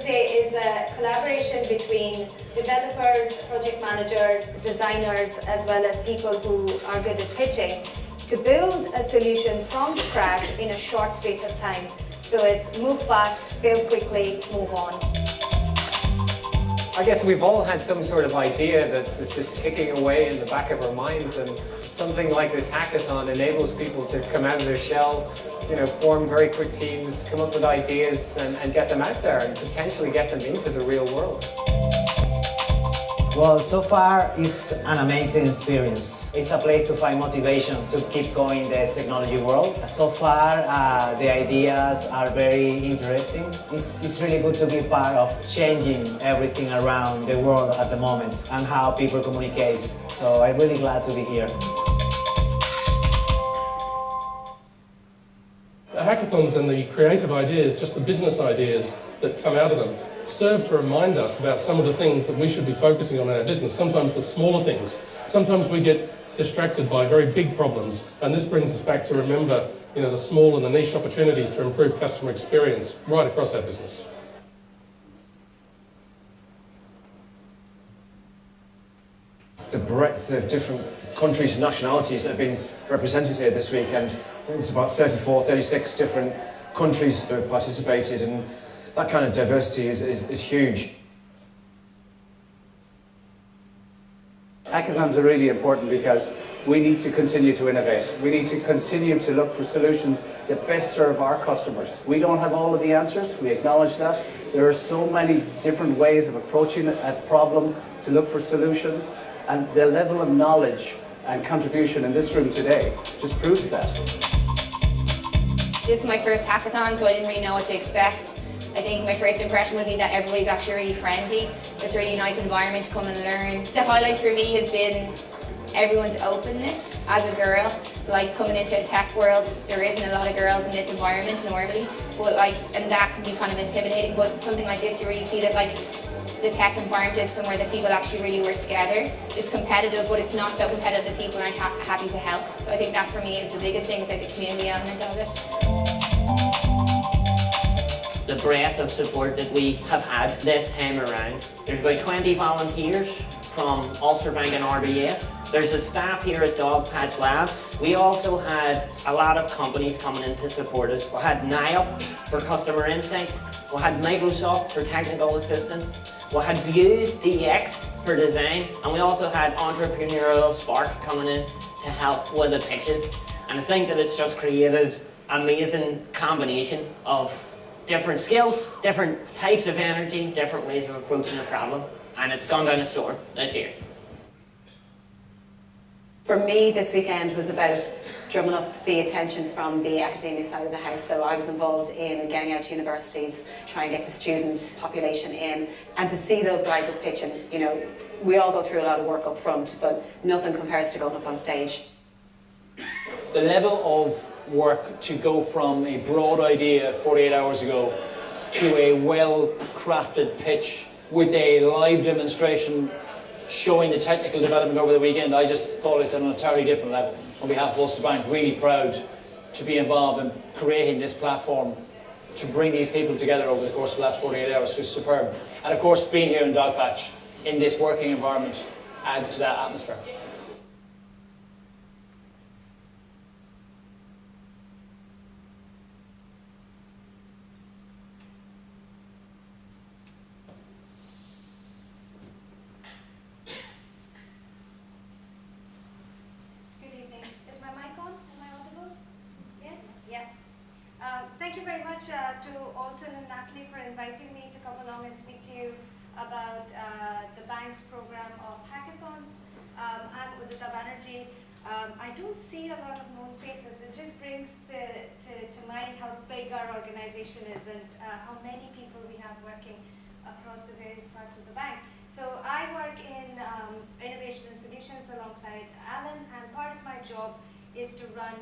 say is a collaboration between developers, project managers, designers, as well as people who are good at pitching, to build a solution from scratch in a short space of time. So it's move fast, fail quickly, move on. I guess we've all had some sort of idea that's just ticking away in the back of our minds, and something like this hackathon enables people to come out of their shell, form very quick teams, come up with ideas and get them out there and potentially get them into the real world. Well, so far it's an amazing experience. It's a place to find motivation to keep going in the technology world. So far, the ideas are very interesting. It's really good to be part of changing everything around the world at the moment and how people communicate. So I'm really glad to be here. The hackathons and the creative ideas, just the business ideas that come out of them, serve to remind us about some of the things that we should be focusing on in our business, sometimes the smaller things. Sometimes we get distracted by very big problems, and this brings us back to remember the small and the niche opportunities to improve customer experience right across our business. The breadth of different countries and nationalities that have been represented here this week, and I think it's about 34, 36 different countries that have participated, and that kind of diversity is huge. Hackathons are really important because we need to continue to innovate. We need to continue to look for solutions that best serve our customers. We don't have all of the answers, we acknowledge that. There are so many different ways of approaching a problem to look for solutions, and the level of knowledge and contribution in this room today just proves that. This is my first hackathon, so I didn't really know what to expect. I think my first impression would be that everybody's actually really friendly. It's a really nice environment to come and learn. The highlight for me has been everyone's openness. As a girl, coming into a tech world, there isn't a lot of girls in this environment normally, but and that can be kind of intimidating. But something like this, you really see that the tech environment is somewhere that people actually really work together. It's competitive, but it's not so competitive that people aren't happy to help. So I think that for me is the biggest thing, is the community element of it. The breadth of support that we have had this time around. There's about 20 volunteers from Ulster Bank and RBS. There's a staff here at Dogpatch Labs. We also had a lot of companies coming in to support us. We had NIOP for customer insights. We had Microsoft for technical assistance. We had Views DX for design. And we also had Entrepreneurial Spark coming in to help with the pitches. And I think that it's just created an amazing combination of different skills, different types of energy, different ways of approaching a problem, and it's gone down a storm this year. For me, this weekend was about drumming up the attention from the academia side of the house. So I was involved in getting out to universities, trying to get the student population in, and to see those guys up pitching. We all go through a lot of work up front, but nothing compares to going up on stage. The level of work to go from a broad idea 48 hours ago to a well-crafted pitch with a live demonstration showing the technical development over the weekend, I just thought it's on an entirely different level. On behalf of Ulster Bank, really proud to be involved in creating this platform to bring these people together over the course of the last 48 hours. It's superb. And of course, being here in Dogpatch in this working environment adds to that atmosphere. Thank you very much to Alton and Natalie for inviting me to come along and speak to you about the bank's program of hackathons. I'm Udita Banerjee. I don't see a lot of known faces. It just brings to mind how big our organization is and how many people we have working across the various parts of the bank. So I work in innovation and solutions alongside Alan, and part of my job is to run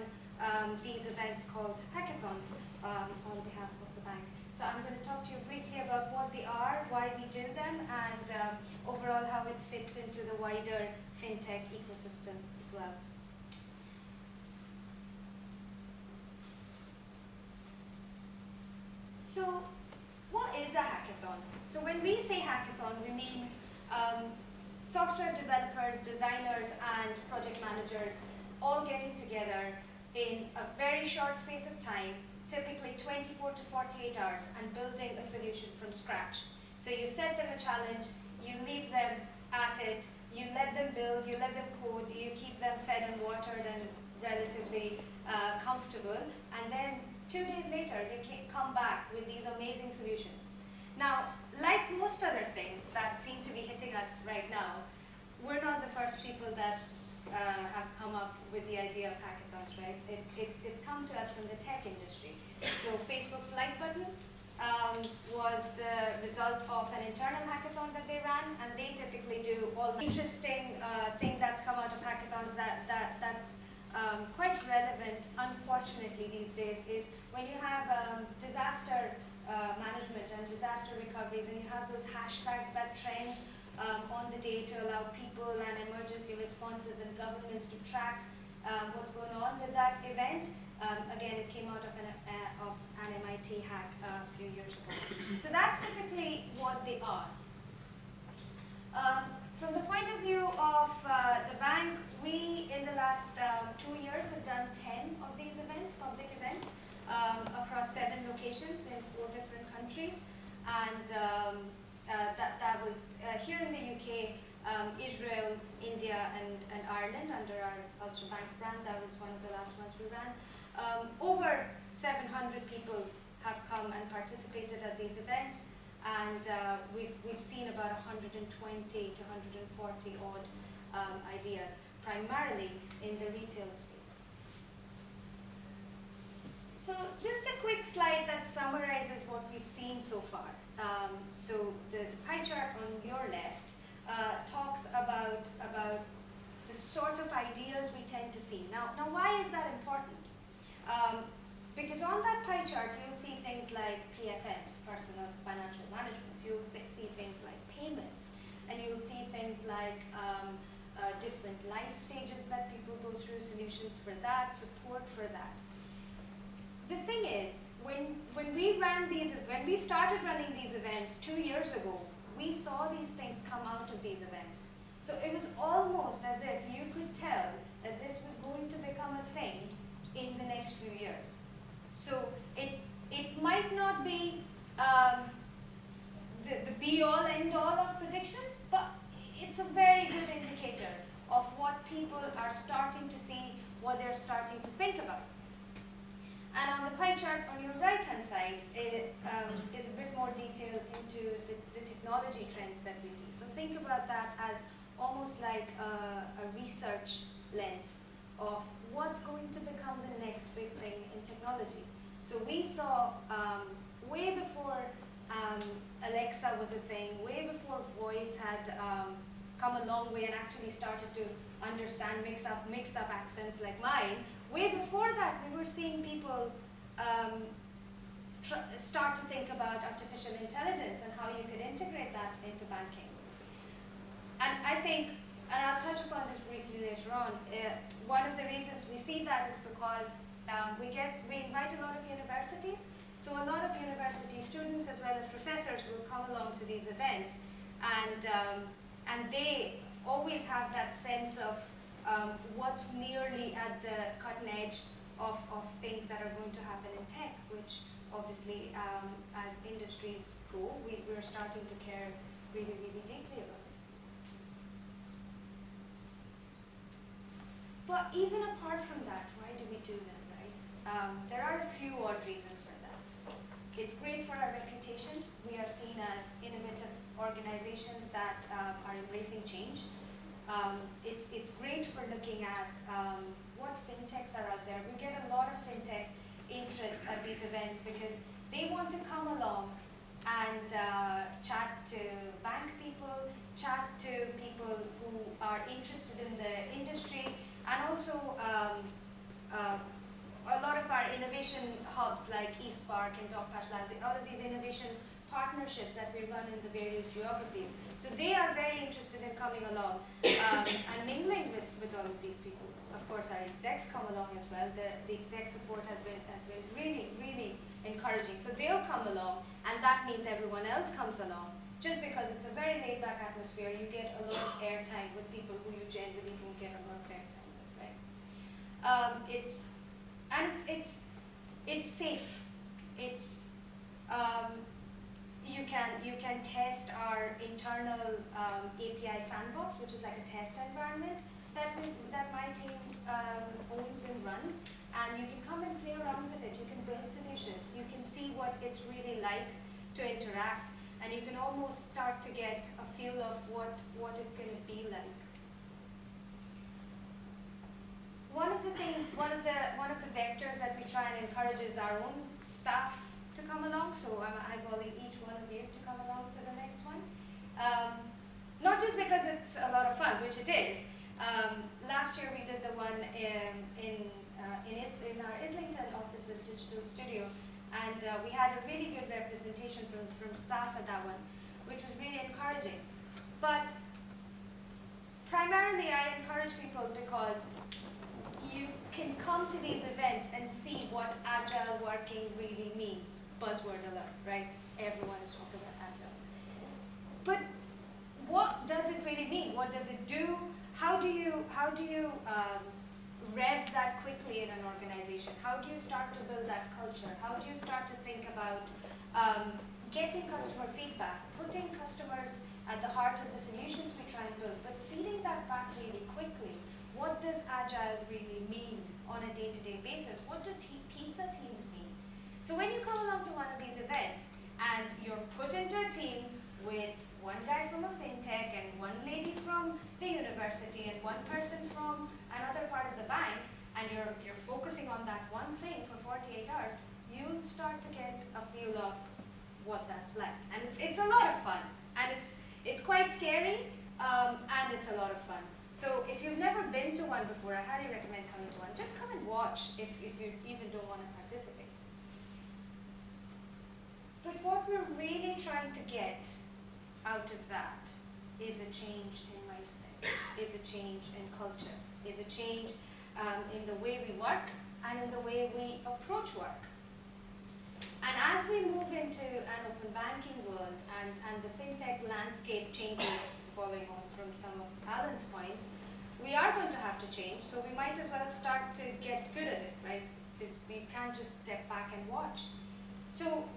these events called hackathons on behalf of the bank. So I'm going to talk to you briefly about what they are, why we do them, and overall how it fits into the wider fintech ecosystem as well. So what is a hackathon? hackathon. So when we say hackathon, we mean software developers, designers, and project managers all getting together in a very short space of time, typically 24 to 48 hours, and building a solution from scratch. So you set them a challenge, you leave them at it, you let them build, you let them code, you keep them fed and watered and relatively comfortable, and then 2 days later they come back with these amazing solutions. Now, like most other things that seem to be hitting us right now, we're not the first people that have come up with the idea of hackathons, right? It's come to us from the tech industry. So Facebook's like button was the result of an internal hackathon that they ran, and they typically do all the interesting thing that's come out of hackathons that's quite relevant, unfortunately, these days, is when you have disaster management and disaster recoveries, and you have those hashtags that trend on the day to allow people and emergency responses and governments to track what's going on with that event. Again, it came out of an MIT hack a few years ago. So that's typically what they are. From the point of view of the bank, we, in the last 2 years, have done 10 of these events, public events, across 7 locations in 4 different countries. And that was here in the UK, Israel, India, and Ireland under our Ulster Bank brand. That was one of the last ones we ran. Over 700 people have come and participated at these events, and we've seen about 120 to 140 odd ideas, primarily in the retail space. So just a quick slide that summarizes what we've seen so far. So the pie chart on your left talks about the sort of ideas we tend to see. Now why is that important? Because on that pie chart, you'll see things like PFMs, personal financial management. You'll see things like payments, and you'll see things like different life stages that people go through, solutions for that, support for that. The thing is, when we started running these events 2 years ago, we saw these things come out of these events. So it was almost as if you could tell that this was going to become a thing in the next few years. So it might not be the be-all, end-all of predictions, but it's a very good indicator of what people are starting to see, what they're starting to think about. And on the pie chart on your right-hand side, it is a bit more detail into the technology trends that we see. So think about that as almost like a research lens of what's going to become the next big thing in technology. So we saw way before Alexa was a thing, way before voice had come a long way and actually started to understand mixed up accents like mine. Way before that, we were seeing people start to think about artificial intelligence and how you could integrate that into banking. And I think, and I'll touch upon this briefly later on, one of the reasons we see that is because we invite a lot of universities. So a lot of university students as well as professors will come along to these events, and they always have that sense of what's nearly at the cutting edge of things that are going to happen in tech, which obviously as industries go, we're starting to care really, really deeply about. But even apart from that, why do we do them, right? There are a few odd reasons for that. It's great for our reputation. We are seen as innovative organizations that are embracing change. It's great for looking at what fintechs are out there. We get a lot of fintech interest at these events because they want to come along and chat to bank people, chat to people who are interested in the industry, and also a lot of our innovation hubs like East Park and Dogpatch Labs, all of these innovation partnerships that we run in the various geographies. So they are very interested in coming along and mingling with all of these people. Of course, our execs come along as well. The exec support has been really, really encouraging. So they'll come along and that means everyone else comes along. Just because it's a very laid-back atmosphere, you get a lot of airtime with people who you generally don't get a lot of airtime with, right? It's safe. It's you can test our internal API sandbox, which is like a test environment that my team owns and runs, and you can come and play around with it. You can build solutions. You can see what it's really like to interact, and you can almost start to get a feel of what it's going to be like. One of the vectors that we try and encourage is our own staff to come along. So I calling each one of you to come along to the next one. Not just because it's a lot of fun, which it is. Last year we did the one in our Islington office's digital studio, and we had a really good representation from staff at that one, which was really encouraging. But primarily I encourage people because you can come to these events and see what agile working really means. Buzzword alert, right? Everyone is talking about agile. But what does it really mean? What does it do? How do you rev that quickly in an organization? How do you start to build that culture? How do you start to think about getting customer feedback, putting customers at the heart of the solutions we try and build, but feeding that back really quickly? What does agile really mean on a day-to-day basis? What do pizza teams mean? So when you come along to one of these events and you're put into a team with one guy from a fintech and one lady from the university and one person from another part of the bank, and you're focusing on that one thing for 48 hours, you'll start to get a feel of what that's like. And it's a lot of fun, and it's quite scary, and it's a lot of fun. So if you've never been to one before, I highly recommend coming to one. Just come and watch if you even don't want to participate. But what we're really trying to get out of that is a change in mindset, is a change in culture, is a change in the way we work and in the way we approach work. And as we move into an open banking world and the fintech landscape changes, following on from some of Alan's points, we are going to have to change, so we might as well start to get good at it, right? Because we can't just step back and watch. So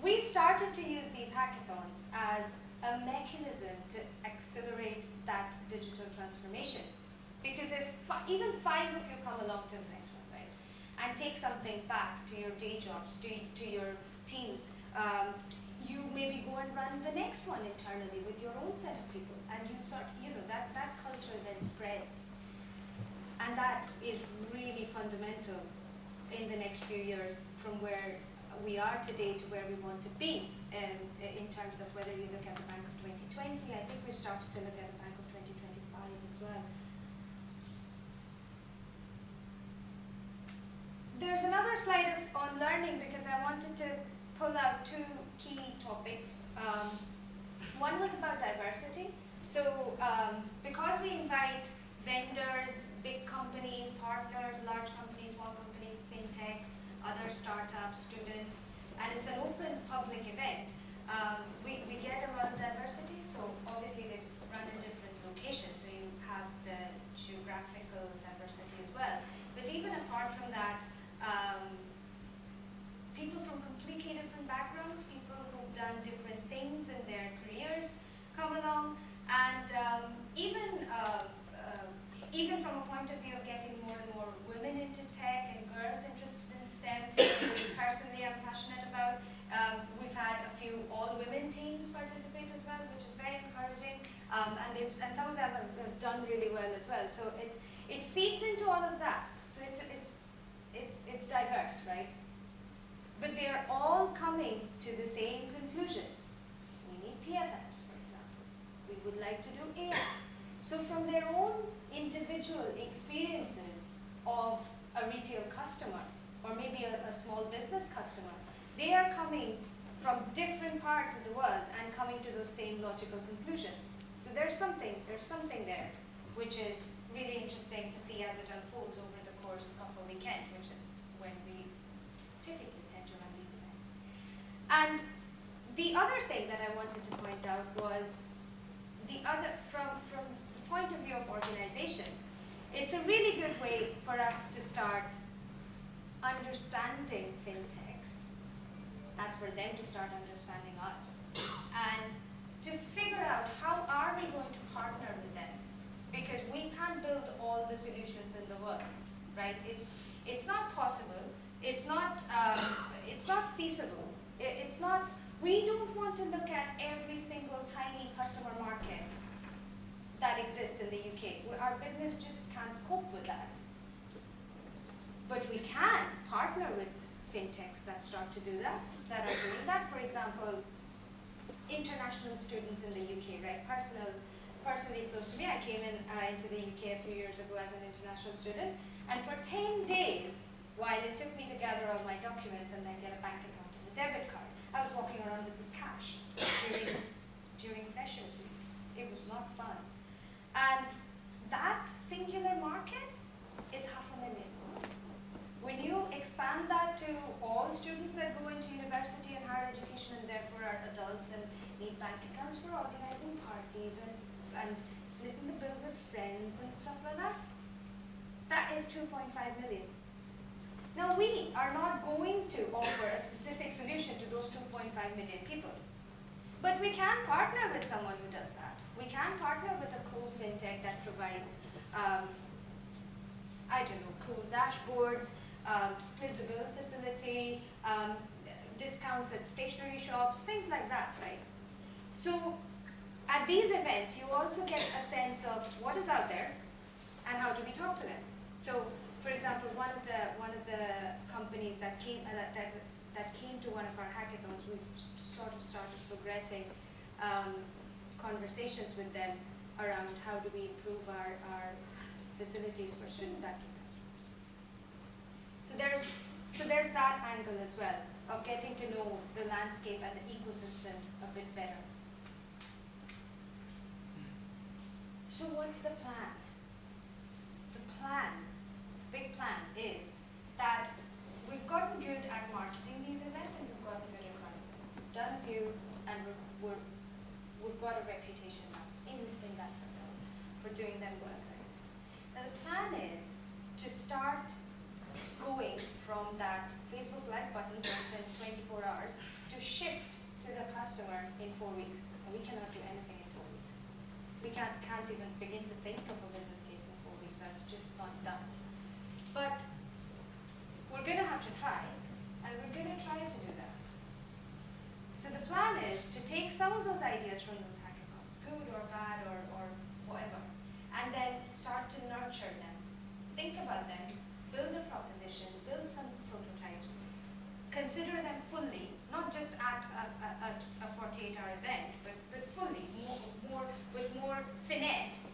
we've started to use these hackathons as a mechanism to accelerate that digital transformation. Because if even 5 of you come along to the next one, right, and take something back to your day jobs, to your teams, you maybe go and run the next one internally with your own set of people, and you sort, that culture then spreads. And that is really fundamental in the next few years from where we are today to where we want to be in terms of whether you look at the Bank of 2020. I think we've started to look at the Bank of 2025 as well. There's another slide on learning because I wanted to pull out 2 key topics. One was about diversity. So because we invite vendors, big companies, partners, large companies, small companies, fintechs, other startups, students, and it's an open public event, we get a lot of diversity. So obviously they run in different locations, so you have the geographical diversity as well. But even apart from that, people from completely different backgrounds, people who've done different things in their careers come along, and even from a point of view of getting more and more women into tech and girls interested in STEM, which personally I'm passionate about. We've had a few all-women teams participate as well, which is very encouraging, and some of them have done really well as well. So it feeds into all of that. So it's diverse, right? But they are all coming to the same conclusions. We need PFMs, for example. We would like to do AI. So from their own individual experiences of a retail customer, or maybe a small business customer, they are coming from different parts of the world and coming to those same logical conclusions. So there's something there, which is really interesting to see as it unfolds over the course of a weekend, which is when we typically tend to run these events. And the other thing that I wanted to point out was from the point of view of organizations, it's a really good way for us to start understanding fintechs as for them to start understanding us, and to figure out how are we going to partner with them, because we can't build all the solutions in the world, right? It's not possible. It's not feasible. It's not. We don't want to look at every single tiny customer market that exists in the UK. Our business just can't cope with that. But we can partner with fintechs that start to do that, that are doing that. For example, international students in the UK, right? Personally close to me, I came into the UK a few years ago as an international student, and for 10 days, while it took me to gather all my documents and then get a bank account and a debit card, I was walking around with this cash during Freshers Week. It was not fun. And that singular market is 500,000. When you expand that to all students that go into university and higher education and therefore are adults and need bank accounts for organizing parties and splitting the bill with friends and stuff like that, that is 2.5 million. Now we are not going to offer a specific solution to those 2.5 million people, but we can partner with someone who does that. We can partner with a cool fintech that provides, I don't know, cool dashboards, split the bill facility, discounts at stationery shops, things like that, right? So at these events, you also get a sense of what is out there and how do we talk to them. So, for example, one of the companies that came that came to one of our hackathons, we sort of started progressing conversations with them around how do we improve our facilities for student banking customers. So there's that angle as well of getting to know the landscape and the ecosystem a bit better. So what's the plan? The big plan is that we've gotten good at marketing these events and we've gotten good at running them. We've done a few and we've got a reputation now in that circle for doing them well. Right? Now the plan is to start going from that Facebook Live button in 24 hours to shipped to the customer in 4 weeks. And we cannot do anything in 4 weeks. We can't even begin to think of a business case in 4 weeks. That's just not done. But we're going to have to try, and we're going to try to do that. So the plan is to take some of those ideas from those hackathons, good or bad or whatever, and then start to nurture them. Think about them, build a proposition, build some prototypes, consider them fully, not just at a 48-hour event, but fully, with more finesse,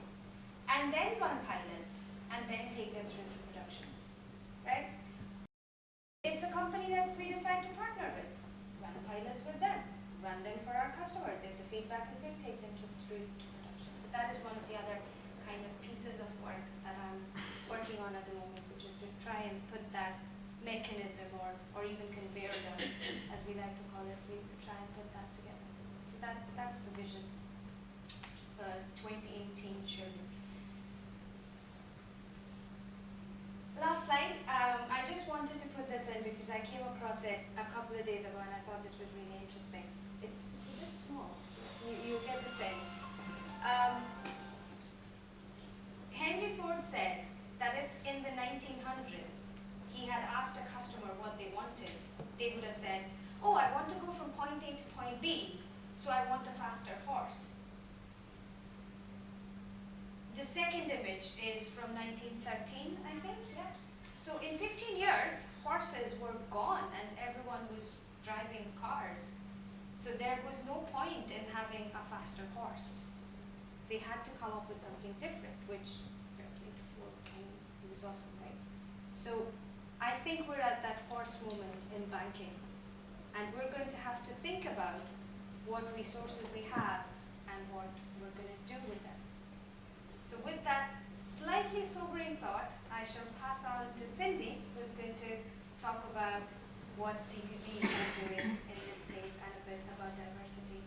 and then run pilots, and then take them through to production, right? It's a company that we decide to partner with, run pilots with them, run them for our customers. If the feedback is good, take them through to production. So that is one of the other kind of pieces of work that I'm working on at the moment, which is to try and put that mechanism or even conveyor belt, as we like to call it, we try and put that together. So that's the vision. 2018 surely. Last slide. I just wanted to put this in because I came across it a couple of days ago and I thought this was really interesting. It's a bit small. You get the sense. Henry Ford said that if in the 1900s he had asked a customer what they wanted, they would have said, oh, I want to go from point A to point B, so I want a faster horse. The second image is from 1913, I think, yeah. So in 15 years, horses were gone and everyone was driving cars. So there was no point in having a faster horse. They had to come up with something different, which frankly before it was awesome, right? So I think we're at that horse moment in banking, and we're going to have to think about what resources we have and what we're going to do with them. So with that slightly sobering thought, I shall pass on to Cindy, who's going to talk about what CPB is doing in this space and a bit about diversity.